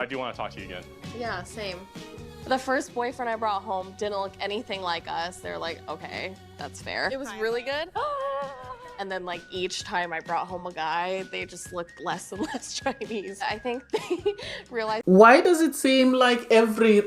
I do want to talk to you again. Yeah, same. The first boyfriend I brought home didn't look anything like us. They're like, okay, that's fair. It was really good. And then like each time I brought home a guy, they just looked less and less Chinese. I think they realized. Why does it seem like every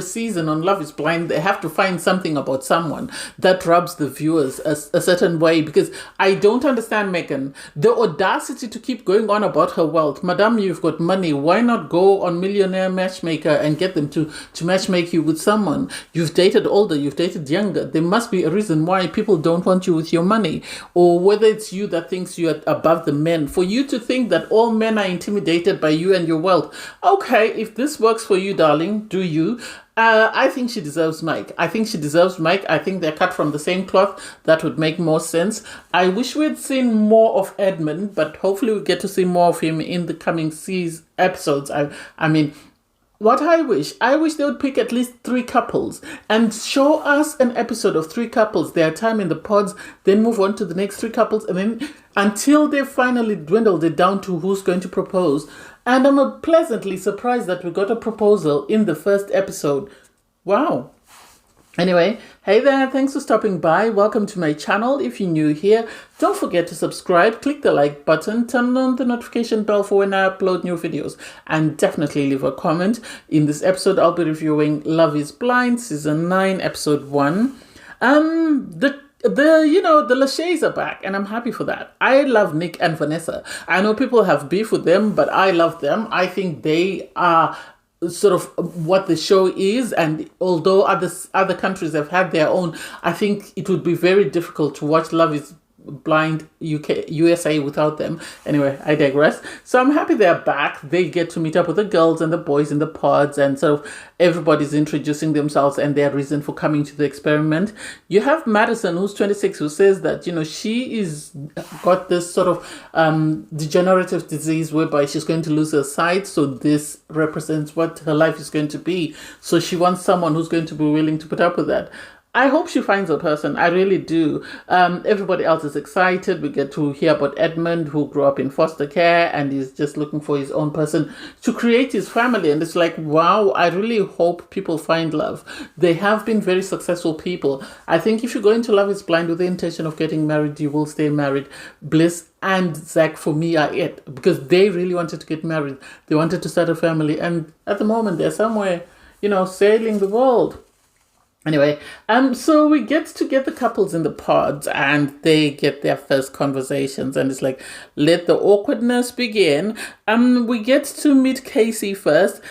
season on Love is Blind, they have to find something about someone that rubs the viewers a certain way? Because I don't understand, Megan. The audacity to keep going on about her wealth. Madam, you've got money. Why not go on Millionaire Matchmaker and get them to matchmake you with someone? You've dated older, you've dated younger. There must be a reason why people don't want you with your money. Or whether it's you that thinks you're above the men. For you to think that all men are intimidated by you and your wealth. Okay, if this works for you, darling, do you. I think she deserves Mike. I think they're cut from the same cloth. That would make more sense. I wish we'd seen more of Edmund, but hopefully we get to see more of him in the coming episodes. I mean, what I wish they would pick at least 3 couples and show us an episode of 3 couples, their time in the pods, then move on to the next 3 couples, and then until they finally dwindled it down to who's going to propose. And I'm pleasantly surprised that we got a proposal in the first episode. Wow. Anyway, hey there, thanks for stopping by. Welcome to my channel. If you're new here, don't forget to subscribe, click the like button, turn on the notification bell for when I upload new videos, and definitely leave a comment. In this episode, I'll be reviewing Love is Blind, Season 9, Episode 1. The Lachey's are back, and I'm happy for that. I love Nick and Vanessa. I know people have beef with them, but I love them. I think they are sort of what the show is, and although other countries have had their own, I think it would be very difficult to watch Love is Blind USA without them. Anyway, I digress. So I'm happy they're back. They get to meet up with the girls and the boys in the pods, and so everybody's introducing themselves and their reason for coming to the experiment. You have Madison, who's 26, who says that, she is got this sort of degenerative disease whereby she's going to lose her sight. So this represents what her life is going to be. So she wants someone who's going to be willing to put up with that. I hope she finds a person. I really do. Everybody else is excited. We get to hear about Edmund, who grew up in foster care and is just looking for his own person to create his family. And it's like, wow, I really hope people find love. They have been very successful people. I think if you go into Love is Blind with the intention of getting married, you will stay married. Bliss and Zach, for me, are it, because they really wanted to get married. They wanted to start a family. And at the moment, they're somewhere, sailing the world. Anyway, so we get to get the couples in the pods, and they get their first conversations, and it's like, let the awkwardness begin. We get to meet Casey first.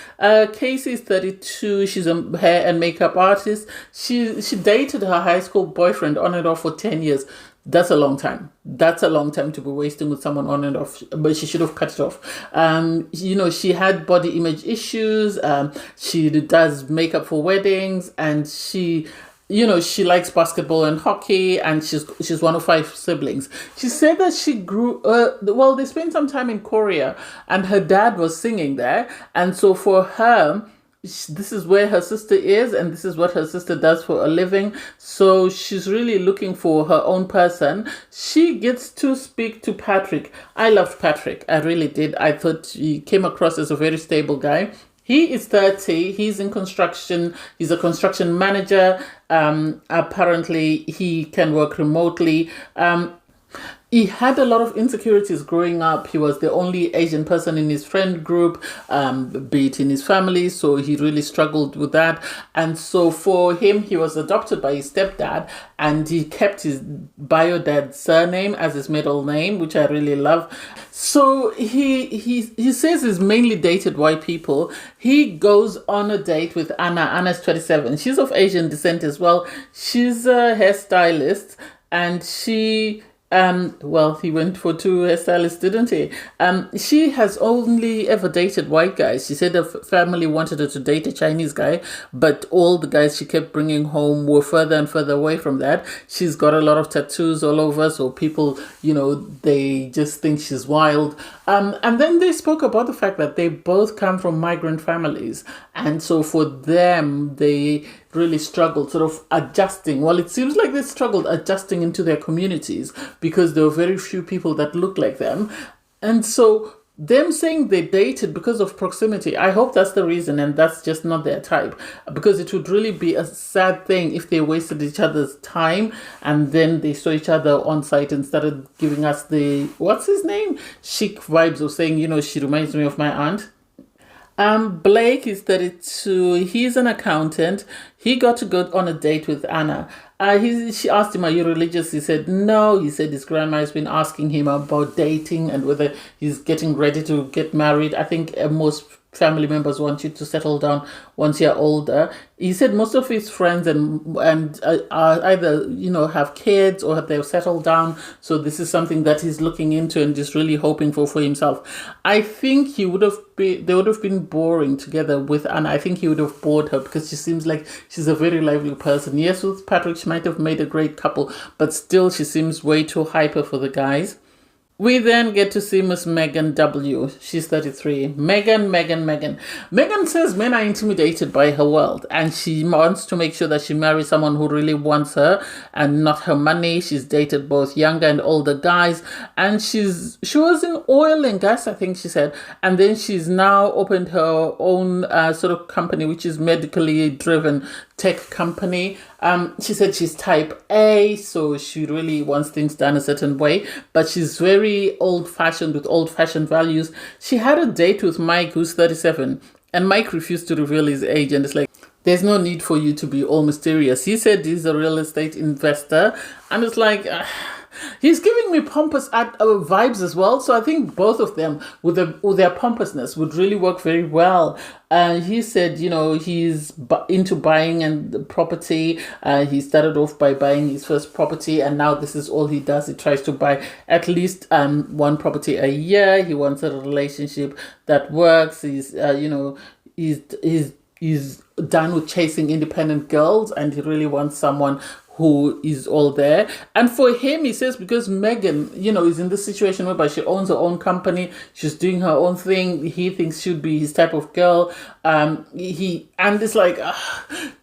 Casey is 32. She's a hair and makeup artist. She dated her high school boyfriend on and off for 10 years. That's a long time. That's a long time to be wasting with someone on and off, but she should have cut it off. She had body image issues. She does makeup for weddings, and she likes basketball and hockey, and she's one of 5 siblings. She said that she grew, they spent some time in Korea, and her dad was singing there. And so for her, this is where her sister is, and this is what her sister does for a living. So she's really looking for her own person. She gets to speak to Patrick. I loved Patrick. I really did. I thought he came across as a very stable guy. He is 30. He's in construction. He's a construction manager. Apparently, he can work remotely. He had a lot of insecurities growing up. He was the only Asian person in his friend group, be it in his family, so he really struggled with that. And so for him, he was adopted by his stepdad, and he kept his bio dad's surname as his middle name, which I really love. So he says he's mainly dated white people. He goes on a date with Anna. Anna's 27. She's of Asian descent as well. She's a hairstylist, and she... he went for 2 hairstylists, didn't he? She has only ever dated white guys. She said her family wanted her to date a Chinese guy, but all the guys she kept bringing home were further and further away from that. She's got a lot of tattoos all over, so people, they just think she's wild. And then they spoke about the fact that they both come from migrant families, and so for them, they really struggled sort of adjusting. Well, it seems like they struggled adjusting into their communities because there were very few people that looked like them. And so them saying they dated because of proximity, I hope that's the reason and that's just not their type. Because it would really be a sad thing if they wasted each other's time and then they saw each other on site and started giving us the, what's his name? Chic vibes of saying, she reminds me of my aunt. Blake is 32. He's an accountant. He got to go on a date with Anna. She asked him, "Are you religious?" He said no. He said his grandma has been asking him about dating and whether he's getting ready to get married. I think most family members want you to settle down once you're older. He said most of his friends are either have kids or they've settled down. So this is something that he's looking into and just really hoping for himself. I think they would have been boring together with Anna. I think he would have bored her because she seems like she's a very lively person. Yes, with Patrick, she might have made a great couple, but still she seems way too hyper for the guys. We then get to see Miss Megan W. She's 33. Megan. Megan says men are intimidated by her wealth and she wants to make sure that she marries someone who really wants her and not her money. She's dated both younger and older guys and she was in oil and gas, I think she said. And then she's now opened her own sort of company, which is medically driven tech company. She said she's type A, so she really wants things done a certain way, but she's very old-fashioned with old-fashioned values. She had a date with Mike, who's 37, and Mike refused to reveal his age, and it's like, there's no need for you to be all mysterious. He said he's a real estate investor, and it's like, he's giving me pompous vibes as well. So I think both of them, with their pompousness, would really work very well. He said, he's into buying and property. He started off by buying his first property, and now this is all he does. He tries to buy at least one property a year. He wants a relationship that works. He's done with chasing independent girls, and he really wants someone who is all there. And for him, he says, because Megan, is in this situation whereby she owns her own company, she's doing her own thing, he thinks she'd be his type of girl. And it's like,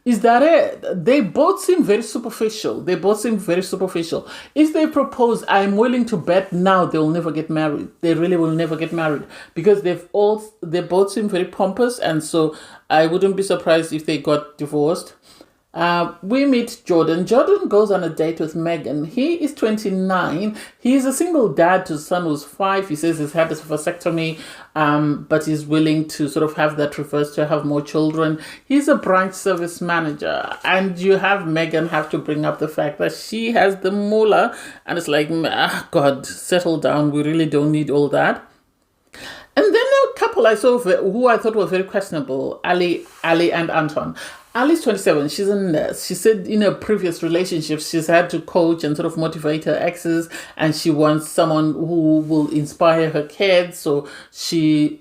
is that it? They both seem very superficial. If they propose, I'm willing to bet now they'll never get married. They really will never get married because they both seem very pompous. And so I wouldn't be surprised if they got divorced. We meet Jordan. Jordan goes on a date with Megan. He is 29. He's a single dad to a son who's 5. He says he's had a vasectomy, but he's willing to sort of have that reversed to have more children. He's a branch service manager. And you have Megan have to bring up the fact that she has the moolah. And it's like, God, settle down. We really don't need all that. And then a couple I saw who I thought were very questionable, Ali and Anton. Ali's 27. She's a nurse. She said in her previous relationships, she's had to coach and sort of motivate her exes, and she wants someone who will inspire her kids. So she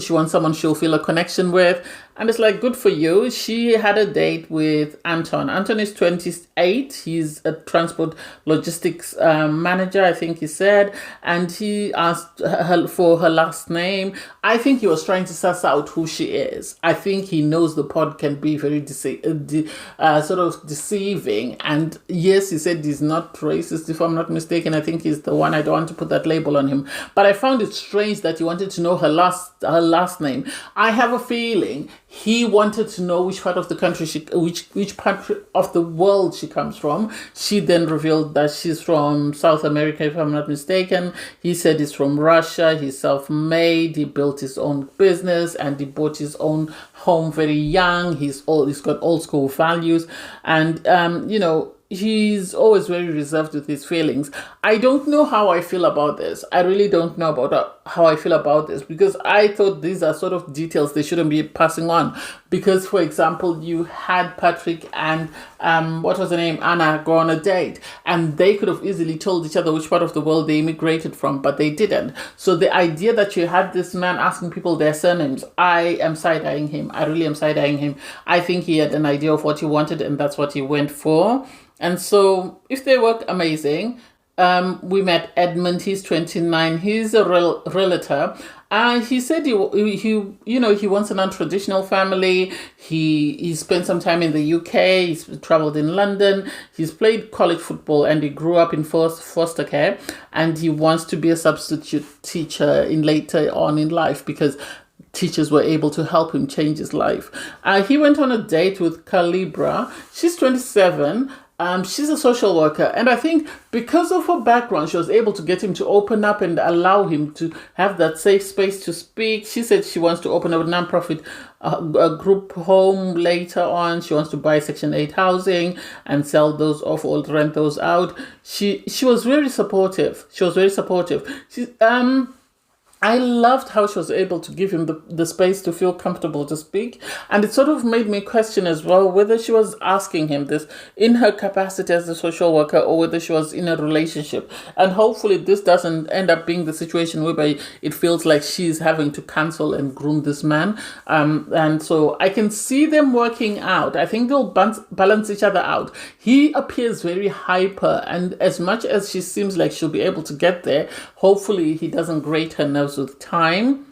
wants someone she'll feel a connection with. And it's like, good for you. She had a date with Anton. Anton is 28. He's a transport logistics manager, I think he said. And he asked her for her last name. I think he was trying to suss out who she is. I think he knows the pod can be very sort of deceiving. And yes, he said he's not racist, if I'm not mistaken. I think he's the one. I don't want to put that label on him. But I found it strange that he wanted to know her last name. I have a feeling he wanted to know which part of the country which part of the world she comes from. She then revealed that she's from South America, if I'm not mistaken. He said he's from Russia. He's self-made. He built his own business and he bought his own home very young. He's got old school values, and he's always very reserved with his feelings. I don't know how I feel about this. I really don't know about how I feel about this, because I thought these are sort of details they shouldn't be passing on. Because, for example, you had Patrick and what was her name, Anna, go on a date, and they could have easily told each other which part of the world they immigrated from, but they didn't. So the idea that you had this man asking people their surnames, I am side-eyeing him. I really am side-eyeing him. I think he had an idea of what he wanted, and that's what he went for. And so if they work, amazing. we met Edmund. He's 29. He's a realtor. He said he wants a non-traditional family. He spent some time in the UK. He's traveled in London. He's played college football and he grew up in foster care. And he wants to be a substitute teacher in later on in life because teachers were able to help him change his life. He went on a date with Calibra. She's 27. She's a social worker, and I think because of her background, she was able to get him to open up and allow him to have that safe space to speak. She said she wants to open up a nonprofit a group home later on. She wants to buy Section 8 housing and sell those off or rent those out. She was very supportive. I loved how she was able to give him the space to feel comfortable to speak. And it sort of made me question as well whether she was asking him this in her capacity as a social worker or whether she was in a relationship. And hopefully this doesn't end up being the situation whereby it feels like she's having to counsel and groom this man. And so I can see them working out. I think they'll balance each other out. He appears very hyper, and as much as she seems like she'll be able to get there, hopefully he doesn't grate her nerves with time.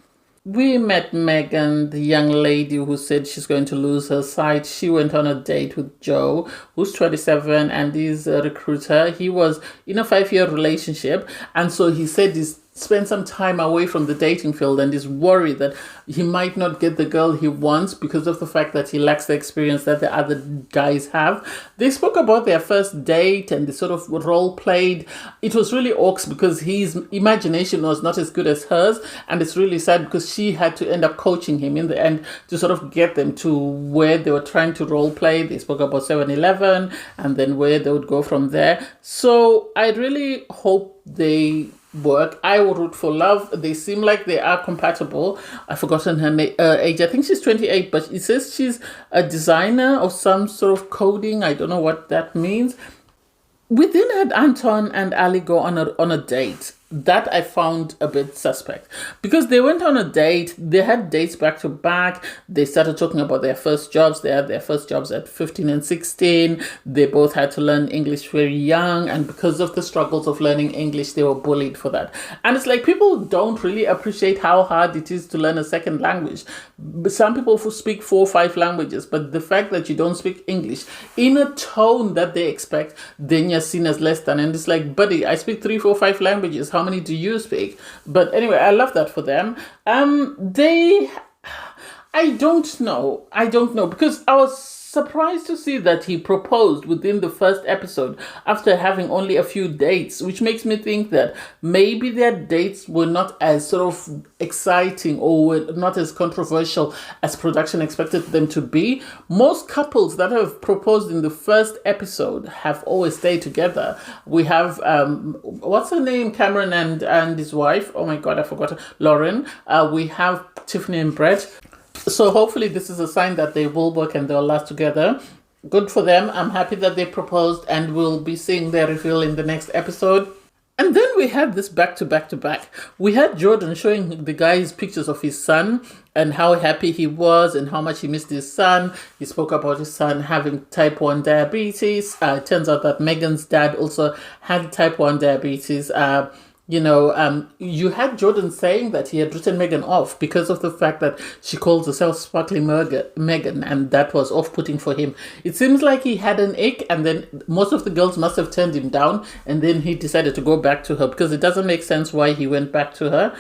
We met Megan, the young lady who said she's going to lose her sight. She went on a date with Joe, who's 27 and is a recruiter. He was in a 5-year relationship, and so he said he's spent some time away from the dating field and is worried that he might not get the girl he wants because of the fact that he lacks the experience that the other guys have. They spoke about their first date and they sort of role played. It was really awkward because his imagination was not as good as hers, and it's really sad because she had to end up coaching him in the end to sort of get them to where they were trying to role play. They spoke about 7-Eleven and then where they would go from there. So I really hope they work. I will root for love. They seem like they are compatible. I've forgotten her age. I think she's 28, but it says she's a designer of some sort of coding. I don't know what that means. We then had Anton and Ali go on a date. That I found a bit suspect because they went on a date. They had dates back to back. They started talking about their first jobs. They had their first jobs at 15 and 16. They both had to learn English very young, and because of the struggles of learning English, they were bullied for that. And it's like people don't really appreciate how hard it is to learn a second language. Some people speak 4 or 5 languages, but the fact that you don't speak English in a tone that they expect, then you're seen as less than. And it's like, buddy, I speak 3, 4, 5 languages. How many do you speak? But anyway, I love that for them. I don't know because I was surprised to see that he proposed within the first episode after having only a few dates, which makes me think that maybe their dates were not as sort of exciting or were not as controversial as production expected them to be. Most couples that have proposed in the first episode have always stayed together. We have what's her name, Cameron and his wife. Oh my god, I forgot, Lauren. We have Tiffany and Brett. So hopefully this is a sign that they will work and they'll last together. Good for them. I'm happy that they proposed, and we'll be seeing their reveal in the next episode. And then we had this back to back. We had Jordan showing the guys pictures of his son and how happy he was and how much he missed his son. He spoke about his son having type 1 diabetes. It turns out that Megan's dad also had type 1 diabetes. You had Jordan saying that he had written Megan off because of the fact that she calls herself Sparkling Megan, and that was off-putting for him. It seems like he had an ache, and then most of the girls must have turned him down, and then he decided to go back to her because it doesn't make sense why he went back to her.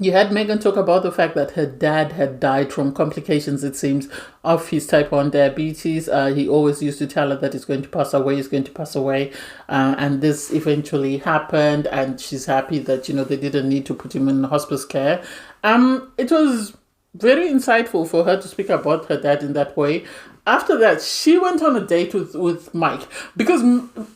You had Megan talk about the fact that her dad had died from complications, it seems, of his type 1 diabetes. He always used to tell her that he's going to pass away, and this eventually happened, and she's happy that, they didn't need to put him in hospice care. It was very insightful for her to speak about her dad in that way. After that, she went on a date with Mike because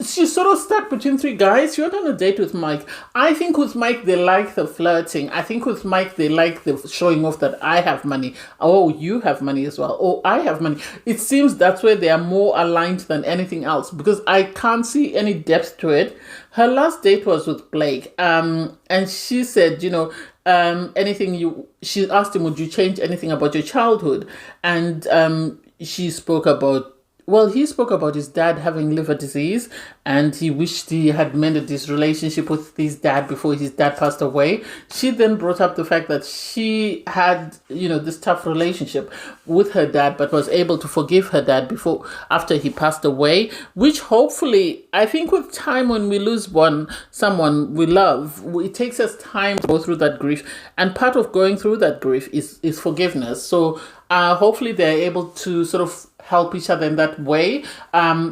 she's sort of stuck between 3 guys. She went on a date with Mike. I think with Mike, they like the flirting. I think with Mike, they like the showing off that I have money. Oh, you have money as well. Oh, I have money. It seems that's where they are more aligned than anything else because I can't see any depth to it. Her last date was with Blake. And she said, she asked him, would you change anything about your childhood? And she spoke about well, he spoke about his dad having liver disease, and he wished he had mended his relationship with his dad before his dad passed away. She then brought up the fact that she had, this tough relationship with her dad, but was able to forgive her dad after he passed away, which hopefully, I think with time, when we lose someone we love, it takes us time to go through that grief. And part of going through that grief is forgiveness. So hopefully they're able to sort of help each other in that way.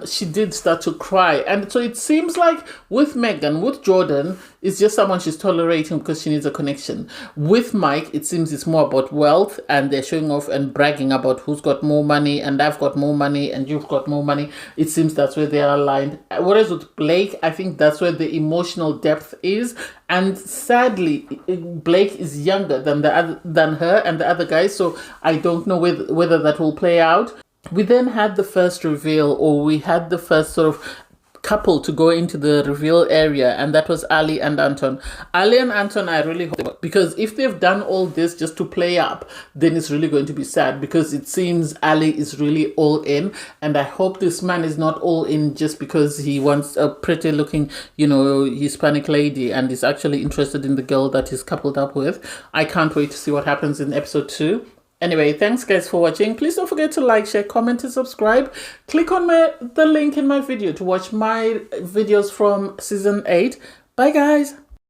She did start to cry. And so it seems like with Megan, with Jordan, it's just someone she's tolerating because she needs a connection. With Mike, it seems it's more about wealth, and they're showing off and bragging about who's got more money, and I've got more money, and you've got more money. It seems that's where they are aligned. Whereas with Blake, I think that's where the emotional depth is. And sadly, Blake is younger than her and the other guys, so I don't know whether that will play out. We then had the first reveal, or we had the first sort of couple to go into the reveal area, and that was Ali and Anton. Ali and Anton, I really hope, because if they've done all this just to play up, then it's really going to be sad, because it seems Ali is really all in, and I hope this man is not all in just because he wants a pretty looking, Hispanic lady, and is actually interested in the girl that he's coupled up with. I can't wait to see what happens in episode 2. Anyway, thanks guys for watching. Please don't forget to like, share, comment, and subscribe. Click on the link in my video to watch my videos from season 8. Bye guys.